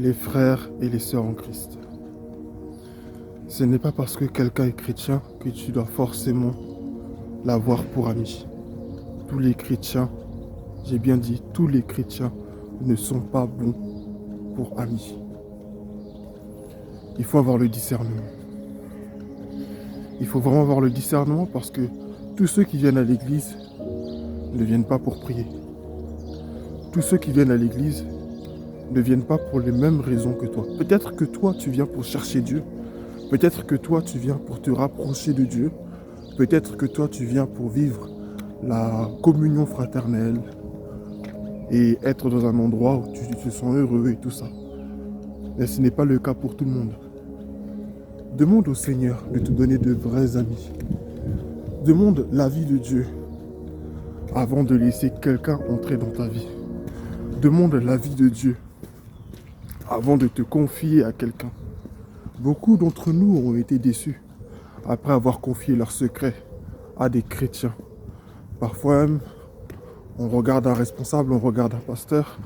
les frères et les sœurs en Christ. Ce n'est pas parce que quelqu'un est chrétien que tu dois forcément l'avoir pour ami. Tous les chrétiens, j'ai bien dit, tous les chrétiens ne sont pas bons pour amis. Il faut avoir le discernement. Il faut vraiment avoir le discernement parce que tous ceux qui viennent à l'église ne viennent pas pour prier. Tous ceux qui viennent à l'église ne viennent pas pour les mêmes raisons que toi. Peut-être que toi, tu viens pour chercher Dieu. Peut-être que toi, tu viens pour te rapprocher de Dieu. Peut-être que toi, tu viens pour vivre la communion fraternelle et être dans un endroit où tu te sens heureux et tout ça. Mais ce n'est pas le cas pour tout le monde. Demande au Seigneur de te donner de vrais amis. Demande l'avis de Dieu avant de laisser quelqu'un entrer dans ta vie. Demande l'avis de Dieu avant de te confier à quelqu'un. Beaucoup d'entre nous ont été déçus après avoir confié leurs secrets à des chrétiens. Parfois même, on regarde un responsable, on regarde un pasteur,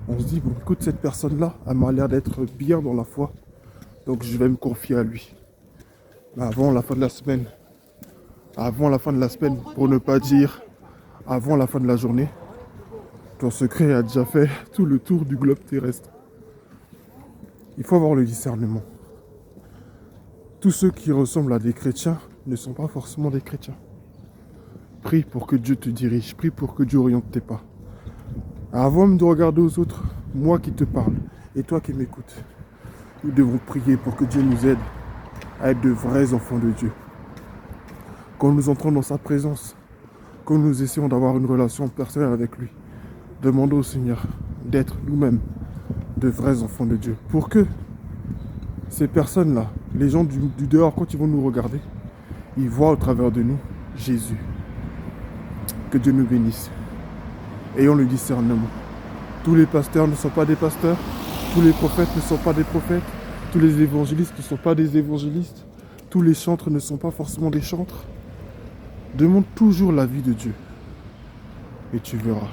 on se dit, bon, écoute, cette personne-là, elle m'a l'air d'être bien dans la foi, donc je vais me confier à lui. Mais avant la fin de la semaine, pour ne pas dire avant la fin de la journée, ton secret a déjà fait tout le tour du globe terrestre. Il faut avoir le discernement. Tous ceux qui ressemblent à des chrétiens ne sont pas forcément des chrétiens. Prie pour que Dieu te dirige, prie pour que Dieu oriente tes pas. Avant même de regarder aux autres, moi qui te parle et toi qui m'écoutes, nous devons prier pour que Dieu nous aide à être de vrais enfants de Dieu. Quand nous entrons dans sa présence, quand nous essayons d'avoir une relation personnelle avec lui, demandons au Seigneur d'être nous-mêmes de vrais enfants de Dieu. Pour que ces personnes-là, les gens du dehors, quand ils vont nous regarder, ils voient au travers de nous Jésus. Que Dieu nous bénisse. Ayons le discernement. Tous les pasteurs ne sont pas des pasteurs. Tous les prophètes ne sont pas des prophètes. Tous les évangélistes ne sont pas des évangélistes. Tous les chantres ne sont pas forcément des chantres. Demande toujours l'avis de Dieu. Et tu verras.